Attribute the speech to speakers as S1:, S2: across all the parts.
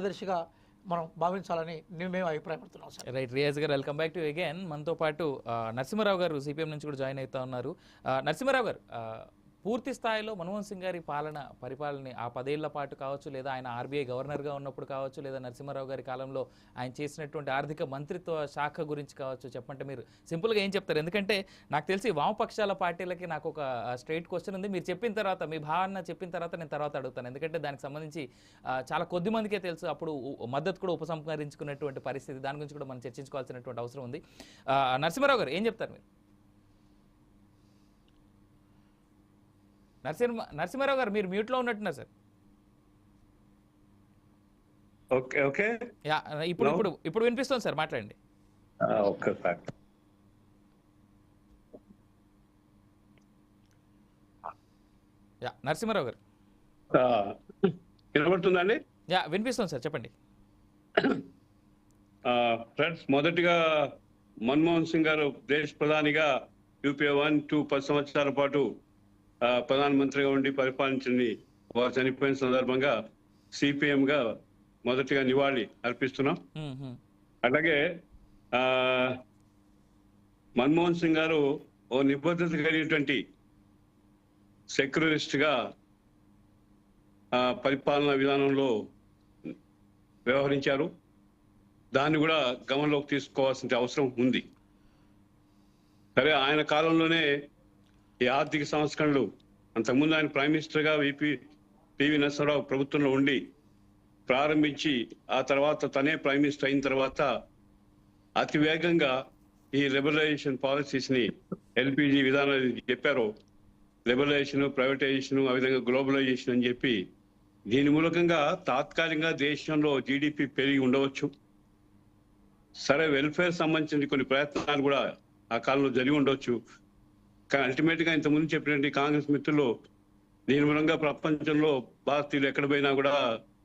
S1: దర్శిగా మనం భావించాలని మేము అభిప్రాయపడుతున్నాం sir.
S2: Right. Riyaz గారు, వెల్కమ్ బ్యాక్ టు అగైన్. మనతో పాటు నరసింహారావు గారు సిపిఎం నుంచి కూడా జాయిన్ అవుతా ఉన్నారు. నరసింహారావు గారు, పూర్తి స్థాయిలో మన్మోహన్ సింగ్ గారి పరిపాలన ఆ 10 ఏళ్ల పాటు కావచ్చు, లేదా ఆయన ఆర్బీఐ గవర్నర్గా ఉన్నప్పుడు కావచ్చు, లేదా నరసింహారావు గారి కాలంలో ఆయన చేసినటువంటి ఆర్థిక మంత్రిత్వ శాఖ గురించి కావచ్చు, చెప్పంటే మీరు సింపుల్గా ఏం చెప్తారు? ఎందుకంటే నాకు తెలిసి వామపక్షాల పార్టీలకి నాకు ఒక స్ట్రైట్ క్వశ్చన్ ఉంది. మీరు చెప్పిన తర్వాత, మీ భావన చెప్పిన తర్వాత నేను తర్వాత అడుగుతాను. ఎందుకంటే దానికి సంబంధించి చాలా కొద్ది మందికే తెలుసు. అప్పుడు మద్దతు కూడా ఉపసంహరించుకున్నటువంటి పరిస్థితి, దాని గురించి కూడా మనం చర్చించుకోవాల్సినటువంటి అవసరం ఉంది. నరసింహారావు గారు ఏం చెప్తారు మీరు? నరసింహారావు గారు, మీరు మ్యూట్లో ఉన్నట్టున్నారు సార్.
S3: ఓకే ఓకే,
S2: ఇప్పుడు వినిపిస్తుంది సార్, మాట్లాడండి.
S3: Okay sir.
S2: నరసింహారావు గారు
S3: వినబడుతుందండి?
S2: వినిపిస్తుంది సార్, చెప్పండి.
S3: ఫ్రెండ్స్, మొదటిగా మన్మోహన్ సింగ్ గారు దేశ ప్రధానిగా యూపీఏ 1-2 10 సంవత్సరాల పాటు ప్రధానమంత్రిగా ఉండి పరిపాలించింది. వారు చనిపోయిన సందర్భంగా సిపిఎం గా మొదటిగా నివాళి అర్పిస్తున్నాం. అలాగే మన్మోహన్ సింగ్ గారు ఓ నిబద్ధత కలిగినటువంటి సెక్యులరిస్ట్ గా పరిపాలనా విధానంలో వ్యవహరించారు. దాన్ని కూడా గమనంలోకి తీసుకోవాల్సిన అవసరం ఉంది. సరే, ఆయన కాలంలోనే ఈ ఆర్థిక సంస్కరణలు, అంతకుముందు ఆయన ప్రైమ్ మినిస్టర్గా పివి నరసింహారావు ప్రభుత్వంలో ఉండి ప్రారంభించి, ఆ తర్వాత తనే ప్రైమ్ మినిస్టర్ అయిన తర్వాత అతి వేగంగా ఈ లిబరలైజేషన్ పాలసీస్ ని, ఎల్పిజి విధానాలు చెప్పారో, లిబరలైజేషన్, ప్రైవేటైజేషన్, ఆ విధంగా గ్లోబలైజేషన్ అని చెప్పి, దీని మూలకంగా తాత్కాలికంగా దేశంలో జీడిపి పెరిగి ఉండవచ్చు. సరే, వెల్ఫేర్ సంబంధించిన కొన్ని ప్రయత్నాలు కూడా ఆ కాలంలో జరిగి ఉండవచ్చు. కానీ అల్టిమేట్ గా ఇంతకుముందు చెప్పినట్టు కాంగ్రెస్ మిత్రులు దీని మూలంగా ప్రపంచంలో భారతీయులు ఎక్కడ పోయినా కూడా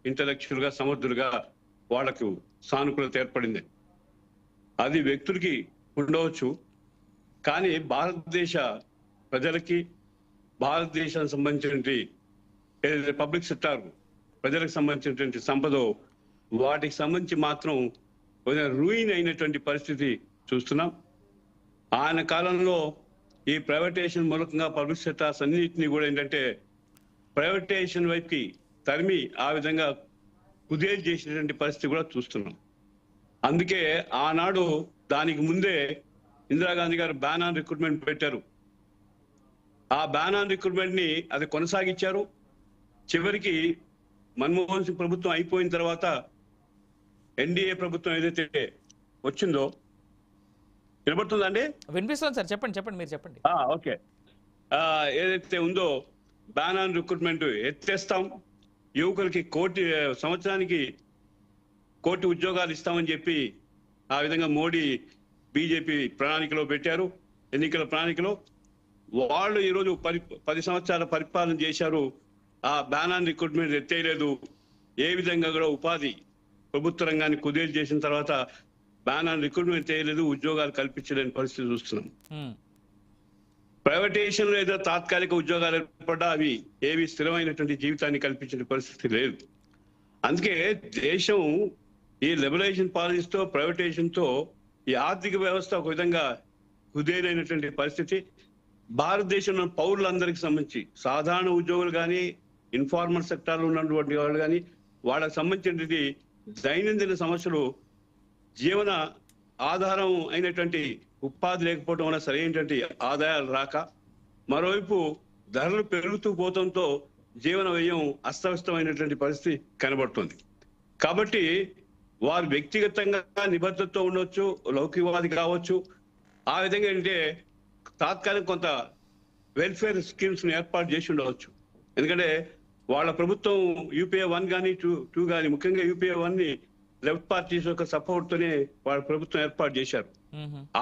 S3: ఇంటలెక్చువల్ గా, సమర్థులుగా వాళ్లకు సానుకూలత ఏర్పడింది. అది వ్యక్తులకి ఉండవచ్చు, కానీ భారతదేశ ప్రజలకి, భారతదేశానికి సంబంధించినటువంటి ఏదైతే పబ్లిక్ సెక్టార్ ప్రజలకు సంబంధించినటువంటి సంపద, వాటికి సంబంధించి మాత్రం రూయిన్ అయినటువంటి పరిస్థితి చూస్తున్నాం. ఆయన కాలంలో ఈ ప్రైవేటైజేషన్ మూలకంగా పబ్లిక్ సెక్టార్స్ అన్నింటినీ కూడా ఏంటంటే ప్రైవేటైజేషన్ వైపుకి తరిమి ఆ విధంగా కుదేలు చేసినటువంటి పరిస్థితి కూడా చూస్తున్నాం. అందుకే ఆనాడు దానికి ముందే ఇందిరాగాంధీ గారు బ్యాన్ ఆన్ రిక్రూట్మెంట్ పెట్టారు. ఆ బ్యాన్ ఆన్ రిక్రూట్మెంట్ ని అది కొనసాగించారు. చివరికి మన్మోహన్ సింగ్ ప్రభుత్వం అయిపోయిన తర్వాత ఎన్డీఏ ప్రభుత్వం ఏదైతే వచ్చిందో, వినబడుతుందండి?
S2: వినిపిస్తుంది సార్, చెప్పండి చెప్పండి, మీరు చెప్పండి.
S3: ఓకే. ఏదైతే ఉందో బ్యాన్ ఆన్ రిక్రూట్మెంట్ ఎత్తేస్తాం, యువకులకి సంవత్సరానికి 1 కోటి ఉద్యోగాలు ఇస్తామని చెప్పి ఆ విధంగా మోడీ బీజేపీ ప్రణాళికలో పెట్టారు. ఎన్నికల ప్రణాళికలో వాళ్ళు ఈరోజు 10 సంవత్సరాల పరిపాలన చేశారు. ఆ బ్యాన్ ఆన్ రిక్రూట్మెంట్ ఎత్తేయలేదు. ఏ విధంగా కూడా ఉపాధి ప్రభుత్వ రంగాన్ని కుదేలు చేసిన తర్వాత బ్యాన్ ఆన్ రిక్రూట్మెంట్ చేయలేదు, ఉద్యోగాలు కల్పించలేని పరిస్థితి చూస్తున్నాం. ప్రైవేటైజేషన్ లో ఏదో తాత్కాలిక ఉద్యోగాలు ఏర్పడ్డా అవి ఏవి స్థిరమైనటువంటి జీవితాన్ని కల్పించిన పరిస్థితి లేదు. అందుకే దేశం ఈ లిబరలైజేషన్ పాలసీతో, ప్రైవేటైజేషన్ తో ఈ ఆర్థిక వ్యవస్థ ఒక విధంగా కుదేలైనటువంటి పరిస్థితి. భారతదేశంలో పౌరులందరికీ సంబంధించి సాధారణ ఉద్యోగులు కానీ, ఇన్ఫార్మల్ సెక్టార్లో ఉన్నటువంటి వాళ్ళు కానీ, వాళ్ళకి సంబంధించినటువంటి దైనందిన సమస్యలు, జీవన ఆధారం అయినటువంటి ఉపాధి లేకపోవడం వల్ల సరైనటువంటి ఆదాయాలు రాక, మరోవైపు ధరలు పెరుగుతూ పోవడంతో జీవన వ్యయం అస్తవ్యస్తమైనటువంటి పరిస్థితి కనబడుతుంది. కాబట్టి వారు వ్యక్తిగతంగా నిబద్ధతతో ఉండొచ్చు, లౌకికవాది కావచ్చు. ఆ విధంగా ఏంటంటే తాత్కాలిక కొంత వెల్ఫేర్ స్కీమ్స్ ని ఏర్పాటు చేసి ఉండవచ్చు. ఎందుకంటే వాళ్ళ ప్రభుత్వం యూపీఏ 1 కానీ 2 కానీ, ముఖ్యంగా యూపీఏ 1 ని లెఫ్ట్ పార్టీస్ యొక్క సపోర్ట్ తోనే వాళ్ళ ప్రభుత్వం ఏర్పాటు చేశారు.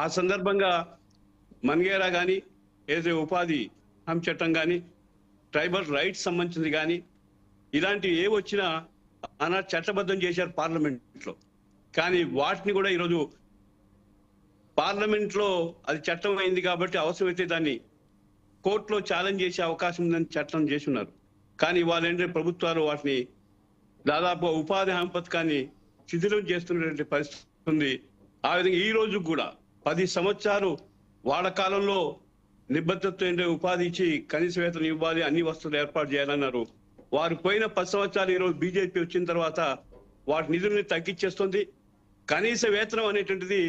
S3: ఆ సందర్భంగా మన్గేరా కానీ, ఏదైతే ఉపాధి హామీ చట్టం కానీ, ట్రైబల్ రైట్స్ సంబంధించింది కానీ, ఇలాంటివి ఏ వచ్చినా ఆనాడు చట్టబద్ధం చేశారు పార్లమెంట్ లో. కానీ వాటిని కూడా ఈరోజు పార్లమెంట్ లో అది చట్టం అయింది కాబట్టి అవసరమైతే దాన్ని కోర్టులో ఛాలెంజ్ చేసే అవకాశం ఉందని చట్టం చేసి ఉన్నారు. కానీ వాళ్ళేంటంటే ప్రభుత్వాలు వాటిని దాదాపు ఉపాధి హామీ పథకాన్ని శిథిలం చేస్తున్నటువంటి పరిస్థితి ఉంది. ఆ విధంగా ఈ రోజు కూడా 10 సంవత్సరాలు వాళ్ళ కాలంలో నిబద్ధతతో ఉపాధి ఇచ్చి కనీస వేతనం ఇవ్వాలి, అన్ని వస్తువులు ఏర్పాటు చేయాలన్నారు. వారు పోయిన 10 సంవత్సరాలు ఈ రోజు బీజేపీ వచ్చిన తర్వాత వాటి నిధుల్ని తగ్గించేస్తుంది. కనీస వేతనం అనేటువంటిది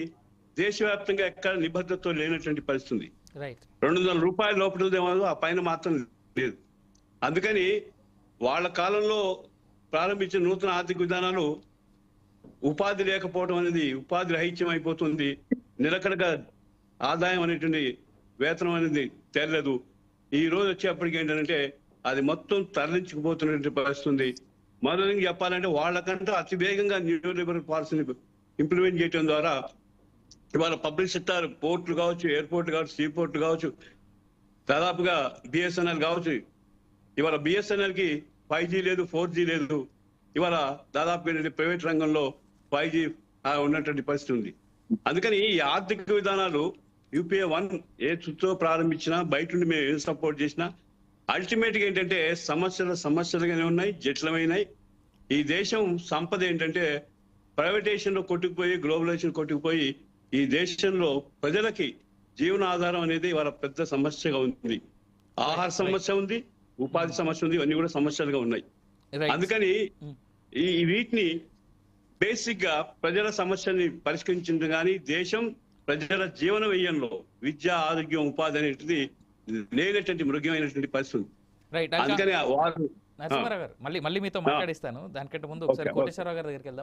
S3: దేశవ్యాప్తంగా ఎక్కడ నిబద్ధతతో లేనటువంటి పరిస్థితి.
S2: రైట్
S3: 200 రూపాయల లోపలదేమో, ఆ పైన మాత్రం లేదు. అందుకని వాళ్ళ కాలంలో ప్రారంభించిన నూతన ఆర్థిక విధానాలు ఉపాధి లేకపోవడం అనేది ఉపాధి రహిత్యం అయిపోతుంది. నిలకడగా ఆదాయం అనేటువంటి వేతనం అనేది తేలలేదు. ఈ రోజు వచ్చేప్పటికి ఏంటంటే అది మొత్తం తరలించుకుపోతున్నటువంటి పరిస్థితి ఉంది. మరో చెప్పాలంటే వాళ్ళకంటే అతి వేగంగా న్యూ లిబరల్ పాలసీని ఇంప్లిమెంట్ చేయడం ద్వారా ఇవాళ పబ్లిక్ సెక్టర్ పోర్టులు కావచ్చు, ఎయిర్పోర్ట్లు కావచ్చు, సీ పోర్ట్లు కావచ్చు, దాదాపుగా బిఎస్ఎన్ఎల్ కావచ్చు. ఇవాళ బిఎస్ఎన్ఎల్ కి 5G లేదు, 4G లేదు. ఇవాళ దాదాపు ప్రైవేట్ రంగంలో 5G ఉన్నటువంటి పరిస్థితి ఉంది. అందుకని ఈ ఆర్థిక విధానాలు యూపీఏ 1 ఏ చుట్టూ ప్రారంభించినా, బయట నుండి మేము ఏం సపోర్ట్ చేసినా అల్టిమేట్ గా ఏంటంటే సమస్యలుగానే ఉన్నాయి, జటిలమైనాయి. ఈ దేశం సంపద ఏంటంటే ప్రైవేటైజేషన్ లో కొట్టుకుపోయి, గ్లోబలైజేషన్ కొట్టుకుపోయి ఈ దేశంలో ప్రజలకి జీవనాధారం అనేది వాళ్ళ పెద్ద సమస్యగా ఉంది. ఆహార సమస్య ఉంది, ఉపాధి సమస్య ఉంది, ఇవన్నీ కూడా సమస్యలుగా ఉన్నాయి. అందుకని ఈ వీటిని బేసిక్ గా ప్రజల సమస్యల్ని పరిష్కరించడం కానీ దేశం ప్రజల జీవన వ్యయంలో విద్య, ఆరోగ్యం, ఉపాధి అనేటిది లేనటువంటి మృగ్యమైనటువంటి పరిస్థితి.
S2: రైట్
S3: అందుకని వారు
S2: నరసింహారావు గారు మళ్ళీ మీతో మాట్లాడిస్తాను. దానికంటే ముందు ఒకసారి కోటేశ్వరరావు గారి దగ్గరికి వెళ్దాం.